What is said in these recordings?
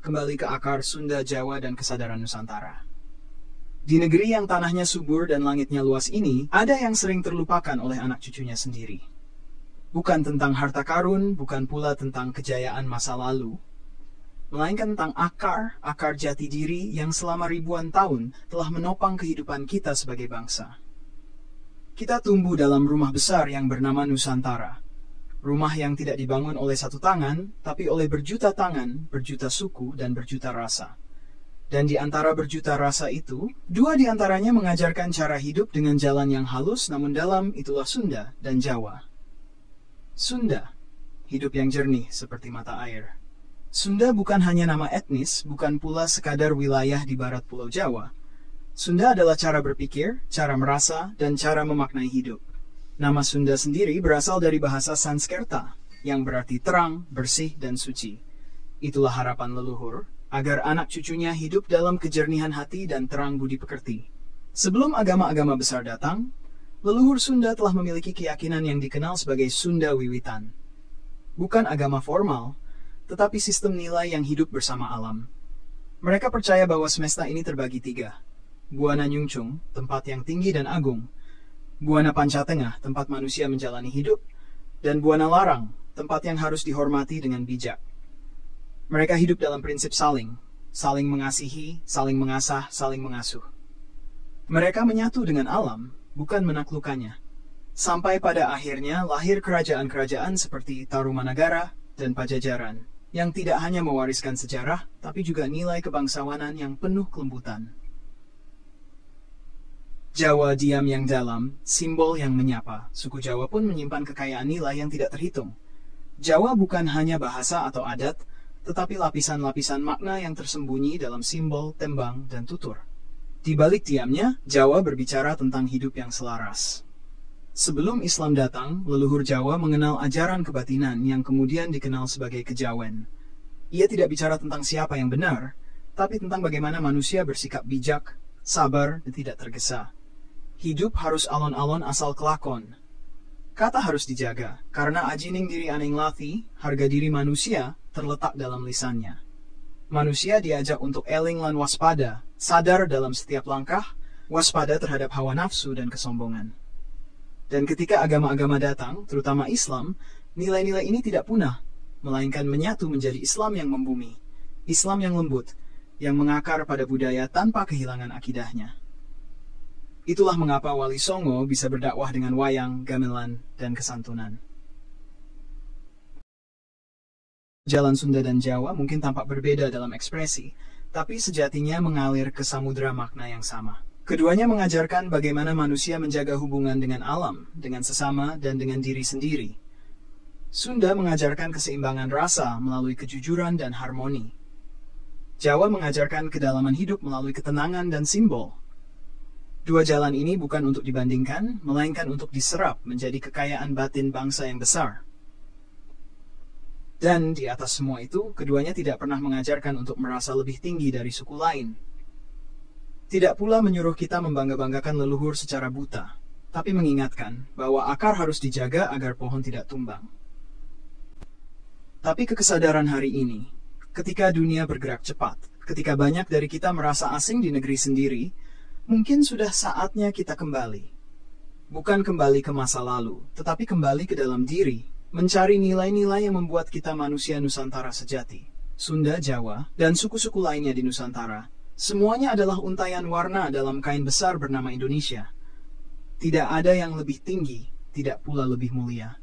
kembali ke akar Sunda, Jawa, dan kesadaran Nusantara. Di negeri yang tanahnya subur dan langitnya luas ini, ada yang sering terlupakan oleh anak cucunya sendiri. Bukan tentang harta karun, bukan pula tentang kejayaan masa lalu, melainkan tentang akar jati diri yang selama ribuan tahun telah menopang kehidupan kita sebagai bangsa. Kita tumbuh dalam rumah besar yang bernama Nusantara. Rumah yang tidak dibangun oleh satu tangan, tapi oleh berjuta tangan, berjuta suku, dan berjuta rasa. Dan di antara berjuta rasa itu, dua di antaranya mengajarkan cara hidup dengan jalan yang halus namun dalam, itulah Sunda dan Jawa. Sunda, hidup yang jernih seperti mata air. Sunda bukan hanya nama etnis, bukan pula sekadar wilayah di barat Pulau Jawa. Sunda adalah cara berpikir, cara merasa, dan cara memaknai hidup. Nama Sunda sendiri berasal dari bahasa Sanskerta, yang berarti terang, bersih, dan suci. Itulah harapan leluhur, agar anak cucunya hidup dalam kejernihan hati dan terang budi pekerti. Sebelum agama-agama besar datang, leluhur Sunda telah memiliki keyakinan yang dikenal sebagai Sunda Wiwitan. Bukan agama formal, tetapi sistem nilai yang hidup bersama alam. Mereka percaya bahwa semesta ini terbagi tiga. Buana Nyungcung, tempat yang tinggi dan agung. Buana Pancatengah, tempat manusia menjalani hidup. Dan Buana Larang, tempat yang harus dihormati dengan bijak. Mereka hidup dalam prinsip saling mengasihi, saling mengasah, saling mengasuh. Mereka menyatu dengan alam, bukan menaklukkannya. Sampai pada akhirnya lahir kerajaan-kerajaan seperti Tarumanagara dan Pajajaran, yang tidak hanya mewariskan sejarah, tapi juga nilai kebangsawanan yang penuh kelembutan. Jawa diam yang dalam, simbol yang menyapa. Suku Jawa pun menyimpan kekayaan nilai yang tidak terhitung. Jawa bukan hanya bahasa atau adat, tetapi lapisan-lapisan makna yang tersembunyi dalam simbol, tembang, dan tutur. Di balik diamnya, Jawa berbicara tentang hidup yang selaras. Sebelum Islam datang, leluhur Jawa mengenal ajaran kebatinan yang kemudian dikenal sebagai kejawen. Ia tidak bicara tentang siapa yang benar, tapi tentang bagaimana manusia bersikap bijak, sabar, dan tidak tergesa. Hidup harus alon-alon asal kelakon. Kata harus dijaga, karena ajining diri aning lathi, harga diri manusia, terletak dalam lisannya. Manusia diajak untuk eling lan waspada, sadar dalam setiap langkah, waspada terhadap hawa nafsu dan kesombongan. Dan ketika agama-agama datang, terutama Islam, nilai-nilai ini tidak punah, melainkan menyatu menjadi Islam yang membumi, Islam yang lembut, yang mengakar pada budaya tanpa kehilangan akidahnya. Itulah mengapa Wali Songo bisa berdakwah dengan wayang, gamelan, dan kesantunan. Jalan Sunda dan Jawa mungkin tampak berbeda dalam ekspresi, tapi sejatinya mengalir ke samudera makna yang sama. Keduanya mengajarkan bagaimana manusia menjaga hubungan dengan alam, dengan sesama, dan dengan diri sendiri. Sunda mengajarkan keseimbangan rasa melalui kejujuran dan harmoni. Jawa mengajarkan kedalaman hidup melalui ketenangan dan simbol. Dua jalan ini bukan untuk dibandingkan, melainkan untuk diserap menjadi kekayaan batin bangsa yang besar. Dan di atas semua itu, keduanya tidak pernah mengajarkan untuk merasa lebih tinggi dari suku lain. Tidak pula menyuruh kita membangga-banggakan leluhur secara buta, tapi mengingatkan bahwa akar harus dijaga agar pohon tidak tumbang. Tapi kesadaran hari ini, ketika dunia bergerak cepat, ketika banyak dari kita merasa asing di negeri sendiri, mungkin sudah saatnya kita kembali. Bukan kembali ke masa lalu, tetapi kembali ke dalam diri, mencari nilai-nilai yang membuat kita manusia Nusantara sejati. Sunda, Jawa, dan suku-suku lainnya di Nusantara, semuanya adalah untayan warna dalam kain besar bernama Indonesia. Tidak ada yang lebih tinggi, tidak pula lebih mulia.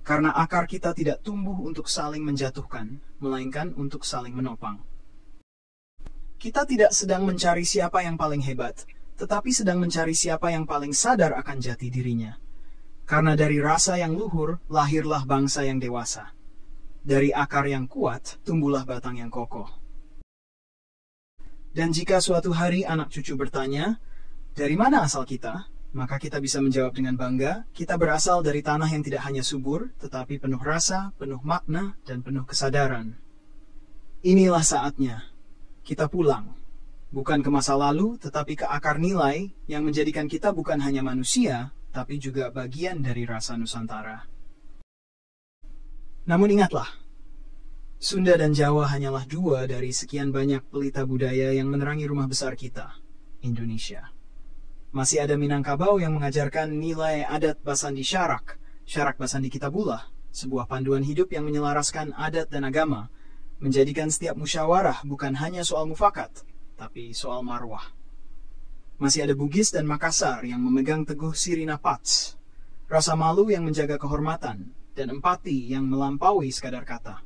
Karena akar kita tidak tumbuh untuk saling menjatuhkan, melainkan untuk saling menopang. Kita tidak sedang mencari siapa yang paling hebat, tetapi sedang mencari siapa yang paling sadar akan jati dirinya. Karena dari rasa yang luhur, lahirlah bangsa yang dewasa. Dari akar yang kuat, tumbuhlah batang yang kokoh. Dan jika suatu hari anak cucu bertanya, dari mana asal kita? Maka kita bisa menjawab dengan bangga, kita berasal dari tanah yang tidak hanya subur, tetapi penuh rasa, penuh makna, dan penuh kesadaran. Inilah saatnya. Kita pulang. Bukan ke masa lalu, tetapi ke akar nilai yang menjadikan kita bukan hanya manusia, tapi juga bagian dari rasa Nusantara. Namun ingatlah, Sunda dan Jawa hanyalah dua dari sekian banyak pelita budaya yang menerangi rumah besar kita, Indonesia. Masih ada Minangkabau yang mengajarkan nilai adat Basandi Syarak, Syarak Basandi Kitabullah, sebuah panduan hidup yang menyelaraskan adat dan agama, menjadikan setiap musyawarah bukan hanya soal mufakat, tapi soal marwah. Masih ada Bugis dan Makassar yang memegang teguh sirina pats, rasa malu yang menjaga kehormatan, dan empati yang melampaui sekadar kata.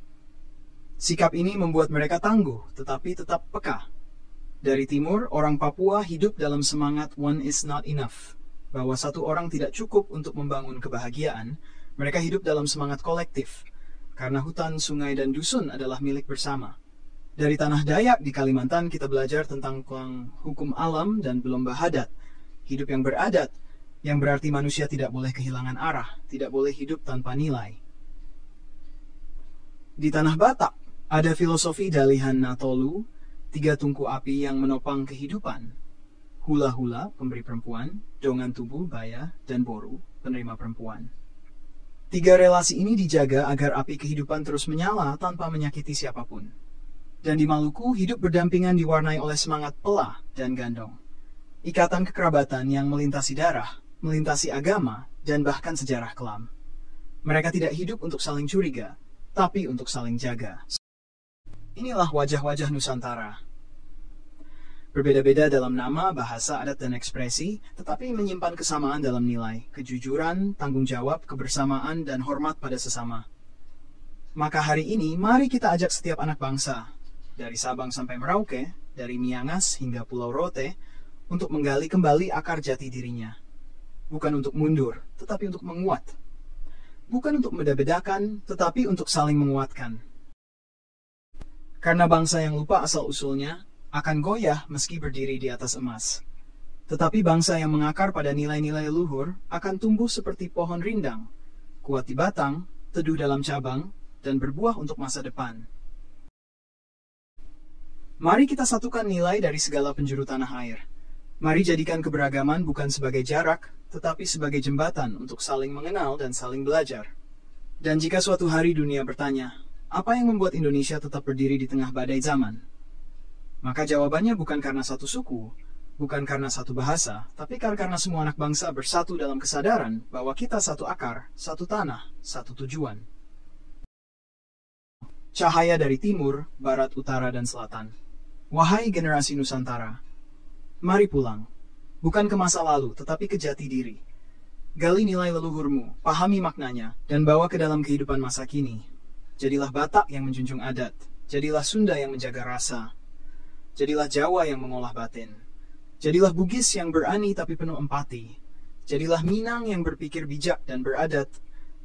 Sikap ini membuat mereka tangguh, tetapi tetap peka. Dari timur, orang Papua hidup dalam semangat one is not enough, bahwa satu orang tidak cukup untuk membangun kebahagiaan. Mereka hidup dalam semangat kolektif, karena hutan, sungai, dan dusun adalah milik bersama. Dari tanah Dayak di Kalimantan kita belajar tentang hukum alam dan belum bahadat, hidup yang beradat, yang berarti manusia tidak boleh kehilangan arah, tidak boleh hidup tanpa nilai. Di tanah Batak, ada filosofi Dalihan Natolu, 3 tungku api yang menopang kehidupan. Hula-hula, pemberi perempuan, dongan tubuh, baya, dan boru, penerima perempuan. 3 relasi ini dijaga agar api kehidupan terus menyala tanpa menyakiti siapapun. Dan di Maluku, hidup berdampingan diwarnai oleh semangat pelah dan gandong. Ikatan kekerabatan yang melintasi darah, melintasi agama, dan bahkan sejarah kelam. Mereka tidak hidup untuk saling curiga, tapi untuk saling jaga. Inilah wajah-wajah Nusantara. Berbeda-beda dalam nama, bahasa, adat, dan ekspresi, tetapi menyimpan kesamaan dalam nilai, kejujuran, tanggung jawab, kebersamaan, dan hormat pada sesama. Maka hari ini, mari kita ajak setiap anak bangsa, dari Sabang sampai Merauke, dari Miangas hingga Pulau Rote, untuk menggali kembali akar jati dirinya. Bukan untuk mundur, tetapi untuk menguat. Bukan untuk membeda-bedakan, tetapi untuk saling menguatkan. Karena bangsa yang lupa asal-usulnya akan goyah meski berdiri di atas emas. Tetapi bangsa yang mengakar pada nilai-nilai luhur akan tumbuh seperti pohon rindang, kuat di batang, teduh dalam cabang, dan berbuah untuk masa depan. Mari kita satukan nilai dari segala penjuru tanah air. Mari jadikan keberagaman bukan sebagai jarak, tetapi sebagai jembatan untuk saling mengenal dan saling belajar. Dan jika suatu hari dunia bertanya, apa yang membuat Indonesia tetap berdiri di tengah badai zaman? Maka jawabannya bukan karena satu suku, bukan karena satu bahasa, tapi karena semua anak bangsa bersatu dalam kesadaran bahwa kita satu akar, satu tanah, satu tujuan. Cahaya dari timur, barat, utara, dan selatan. Wahai generasi Nusantara, mari pulang, bukan ke masa lalu, tetapi ke jati diri. Gali nilai leluhurmu, pahami maknanya, dan bawa ke dalam kehidupan masa kini. Jadilah Batak yang menjunjung adat, jadilah Sunda yang menjaga rasa, jadilah Jawa yang mengolah batin, jadilah Bugis yang berani tapi penuh empati, jadilah Minang yang berpikir bijak dan beradat,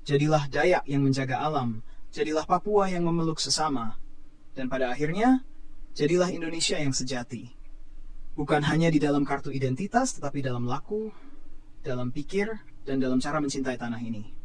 jadilah Dayak yang menjaga alam, jadilah Papua yang memeluk sesama, dan pada akhirnya, jadilah Indonesia yang sejati. Bukan hanya di dalam kartu identitas, tetapi dalam laku, dalam pikir, dan dalam cara mencintai tanah ini.